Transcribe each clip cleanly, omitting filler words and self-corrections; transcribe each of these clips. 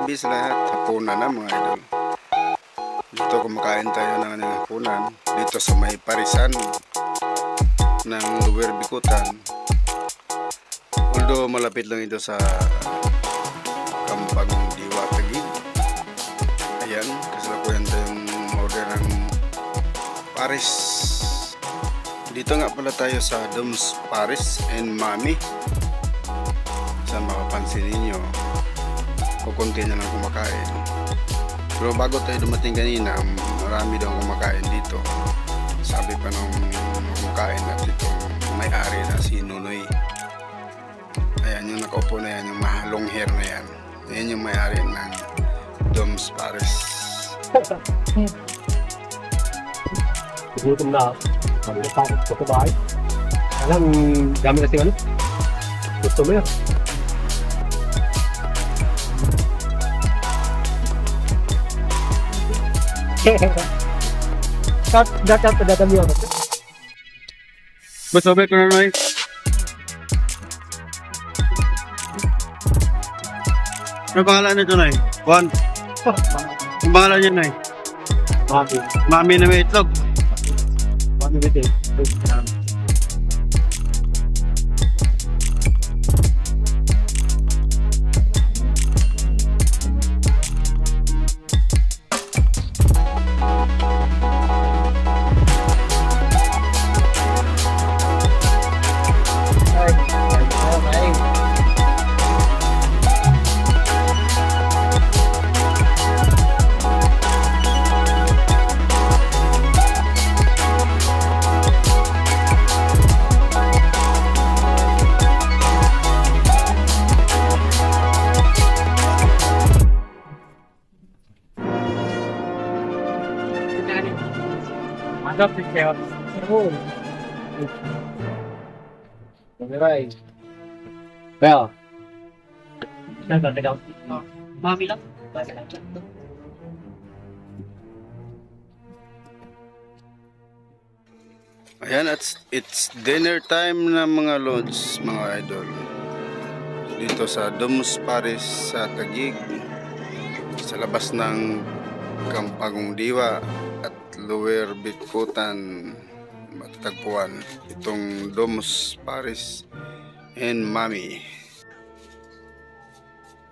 gabi sa lahat. Hapunan na mga idol. Dito kumakain tayo ng hapunan. Dito sa may parisan ng Lower Bikutan. Although malapit lang ito sa Kampang Diwa Taguig. Ayan, kasalukuyan tayong order ng Paris. Dito nga pala tayo sa Doms Paris and Mami. Sa makapansin ninyo, kukunti na lang kumakain. Pero bago tayo dumating kanina, marami daw kumakain dito. Sabi pa nung kumakain at itong may-ari na si Nunoy. Ayan yung nakaupo na yan, yung long hair na yan. Ayan yung may-ari ng Doms Paris. Gutom na. Kami na takot sa bahay. Alam, dami kasi ano? Gusto mo yan. Dapat padadami ako. Basobet ko na Noy. Ano pangalan nito Noy? Juan. Ang pangalan niya Noy? Mami. Mami na may itlog. Mami with it. Stop the chaos. Oh. Right. Well. Mami lang. Ayan, it's dinner time na mga lods, mga idol. Dito sa Doms Paris sa Taguig. Sa labas ng Kampang Diwa at Lower Bikutan matatagpuan itong Doms Paris and Mami.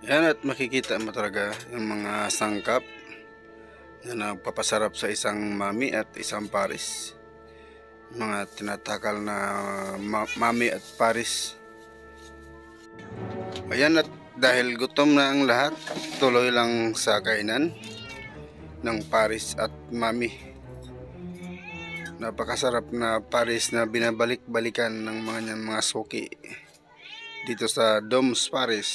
Yan, at makikita mo talaga yung mga sangkap na nagpapasarap sa isang Mami at isang Paris. Mga tinatakal na Mami at Paris. Ayan, at dahil gutom na ang lahat, tuloy lang sa kainan ng Paris at Mami. Napakasarap na Paris na binabalik-balikan ng mga suki dito sa Doms Paris.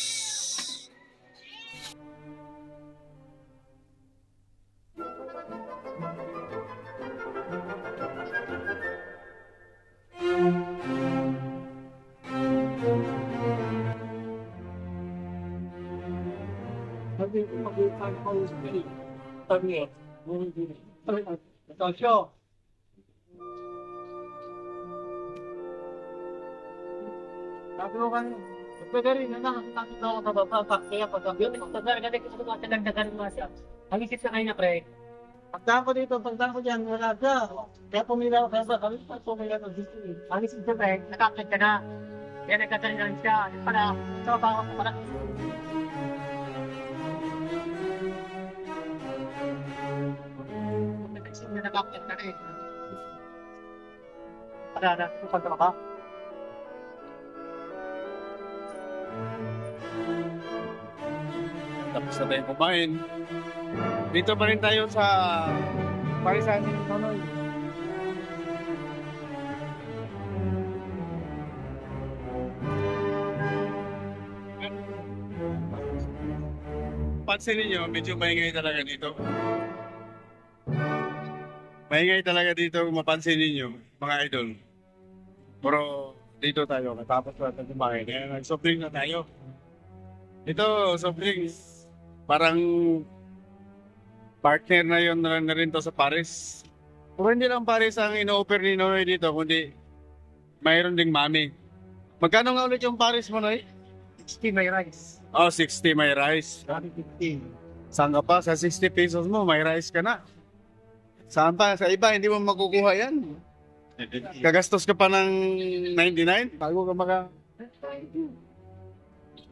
Kan, pwede rin na nakakita ako sa baba, kaya pag-gabi, pag-gabi ko sa mga talagdagan mo siya. Ang isip na kayo na, pre. Pagdaan ko dito, pagdaan ko dyan, wala siya. Kaya pumila ko sa kami, pumila ko dito. Ang isip na, pre, nakakit ka na. Kaya nagkatalingan siya. Para, sa baba ko para. Nag-isip na nakakit ka na eh. Para na, pagdaan ka. Tapos na tayo kumain. Dito pa rin tayo sa parisan ng Nunoy. Pansinin nyo, medyo maingay talaga dito. Maingay talaga dito kung mapansin ninyo, mga idol. Pero dito tayo, katapos natin kumain. Kaya nag-soft drink na tayo. Ito, soft drinks. Parang partner na yun na rin to sa Paris. Pero hindi lang Paris ang ino-offer ni Nonoy dito, kundi mayroon ding Mami. Magkano nga ulit yung Paris mo, Noy? 60 may rice. Oh, 60 may rice. 150. Saan ka pa? Sa 60 pesos mo, may rice ka na. Saan pa? Sa iba, hindi mo makukuha yan. Gagastos ka pa ng 99 bago ka maka...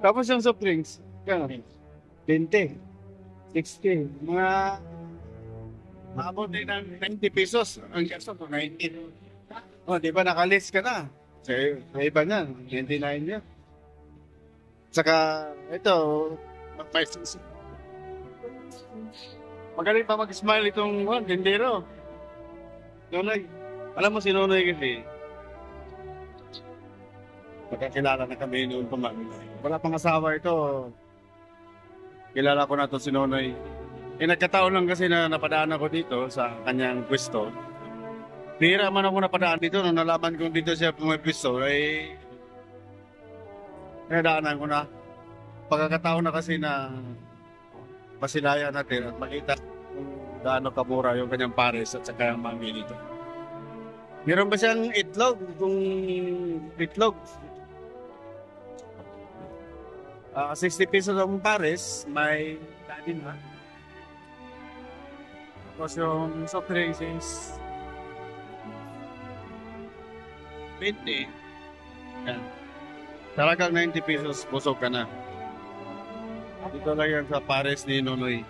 Tapos yung soft drinks, kano? 20, 60, mga... Maabot din ng 90 pesos. Ang gastos ko, 90. Oh, di ba nakalis ka na? Sa iba niyan, 99 yan. Saka, ito, magaling pa mag-smile itong tindero. Nonoy, alam mo si Nonoy kasi, magkakilala na kami noon pa man. Wala pang asawa ito. Kilala ko na to si Nonoy. Nagkataon lang kasi na napadaan ako dito sa kanyang pwesto. Bihira man ako napadaan dito nung nalaman kong dito siya pumipwesto ay nadaanan ko na. Pagkakataon na kasi na masinaya natin at makita kung gaano kamura yung kanyang pares at saka yung mami dito. Meron ba siyang itlog? Kung itlog, 60 pesos ang pares, may kanin ha. Tapos yung soft drinks is 20. Yan. Talagang 90 pesos, busog ka na. Dito lang yan sa pares ni Nonoy.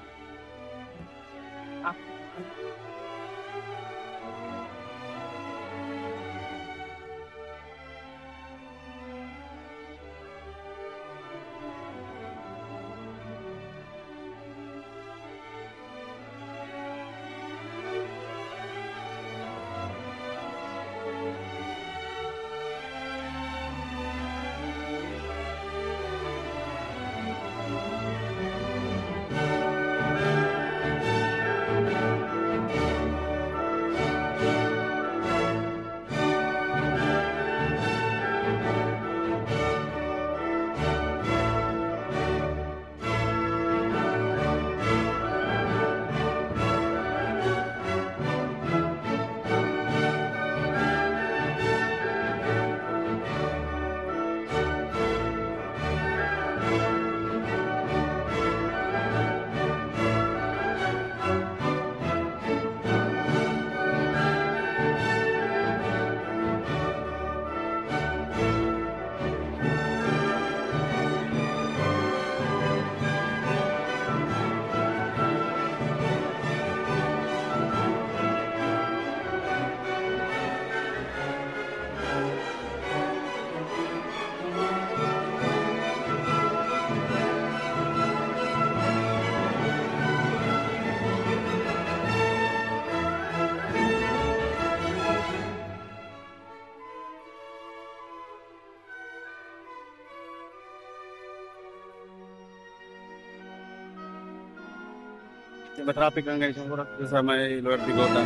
Traffic lang guys, yung oras sa may Lower Bigotan.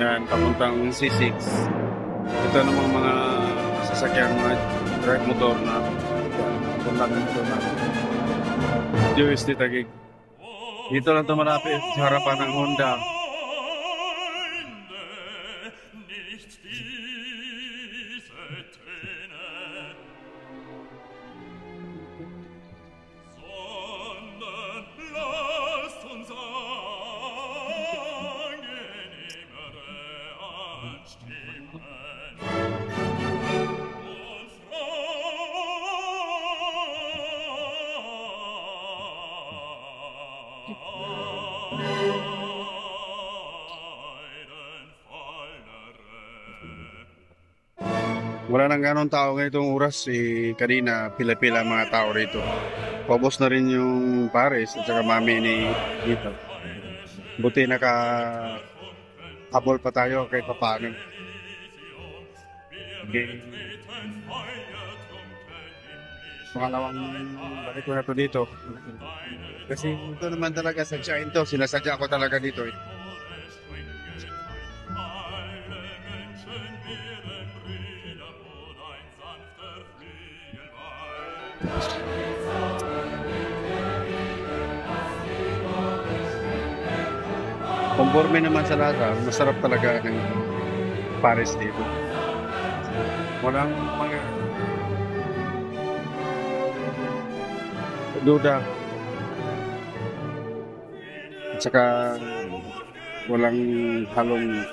Yan, papuntang C6. Ito namang mga sasakyan, mga drive motor na papuntang motor na USD Taguig. Dito lang ito malapit sa harapan ng Honda. Wala nang ganong tao ngayong oras. Kanina, pila-pila mga tao rito. Paubos na rin yung pares at saka mami ni dito. Buti habol pa tayo kahit paano. Okay. Pangalawang balik ko na to dito. Kasi ito naman talaga sadyain to. Sinasadya ko talaga dito eh. Conforme naman sa lasa, masarap talaga ng pares dito. Walang mga duda. At saka walang halong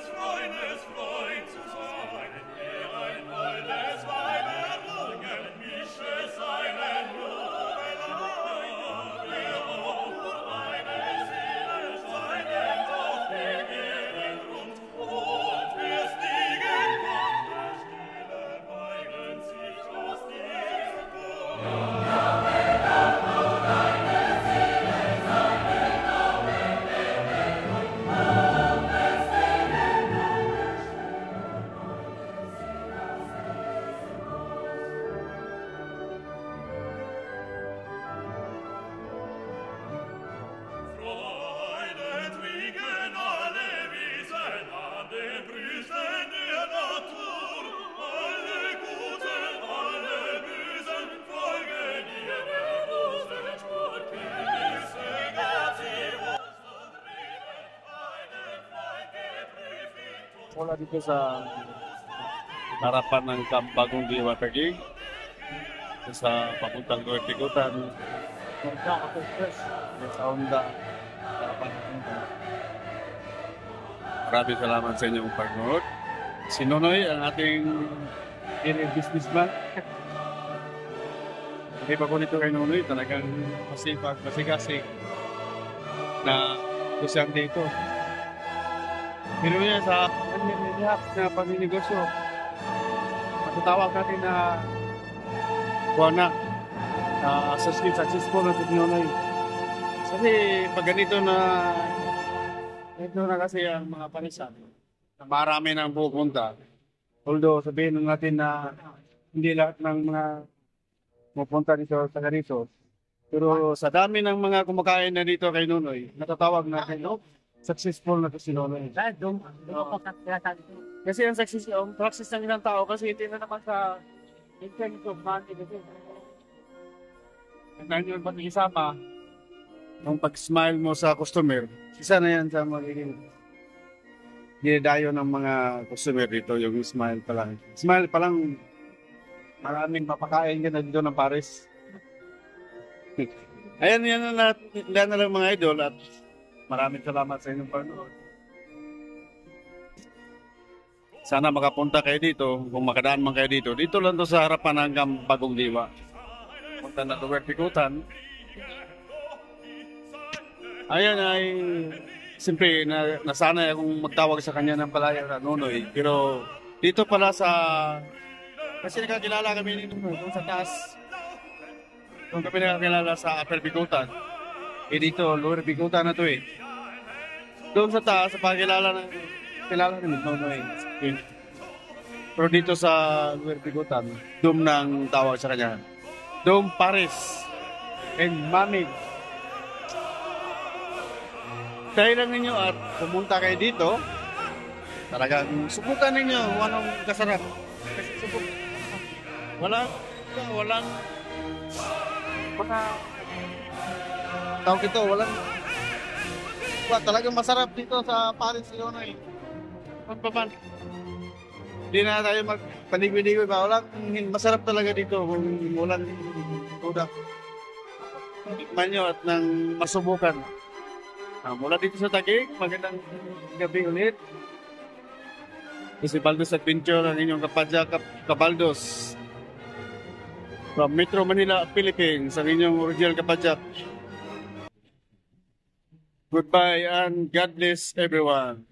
wala dito sa harapan ng Bagong Diwa Taguig sa papuntang Luertigutan sa Honda harapan ng maraming salamat sa inyong pagnood. Si Nonoy, ang ating businessman. Hindi pa ko nito kay Nonoy, talagang masipag, masigasig na kusyante ito. Pero yan sa kanyang na pagninegosyo, matatawag natin na buwana successful na Nonoy. Kasi pag ganito na kasi ang mga panisan na marami nang pupunta. Although sabihin natin na hindi lahat ng mga pupunta dito sa Garito. Pero sa dami ng mga kumakain na dito kay Nonoy, natatawag natin, successful na to si Nonoy. Kasi ang success ng ilang tao kasi hindi na naman sa intent of money. Tignan nyo ba't isama ang pag-smile mo sa customer, isa na yan sa magiging dinadayo ng mga customer dito, yung smile pa lang. Smile pa lang, maraming mapakain ka na dito ng Paris. Ayan, yan na lang mga idol at maraming salamat sa inyong panonood. Sana makapunta kayo dito, kung makadaan man kayo dito. Dito lang to sa harapan hanggang Bagong Diwa. Punta na Luertigutan. Ayan ay, siyempre, nasanay akong magtawag sa kanya ng palaya na Nonoy. Pero dito pala sa, kasi nakakilala kami dito doon sa taas. Doon kami nakakilala sa Upper Bigutan. Dito, Lower Bigutan na to eh. Doon sa taas, sa pagkilala namin Nonoy. Pero dito sa Lower Bigutan, doon nang tawag sa kanya. Dom Paris and Mamig. Tayo lang ninyo at pumunta kayo dito, talagang subukan ninyo kung anong kasarap. Kasi subukan. Walang tawag ito, talagang masarap dito sa Paris, Nonoy. Pampaman. Hindi na tayo magpaligwi-ligwi ba? Masarap talaga dito kung walang tudak. Tikman nyo at nang masubukan. Mula dito sa Taguig, magandang gabi ulit. Si Baldos Adventure, ang inyong Kabaldos. From Metro Manila, Philippines, ang inyong original kapadyak. Goodbye and God bless everyone.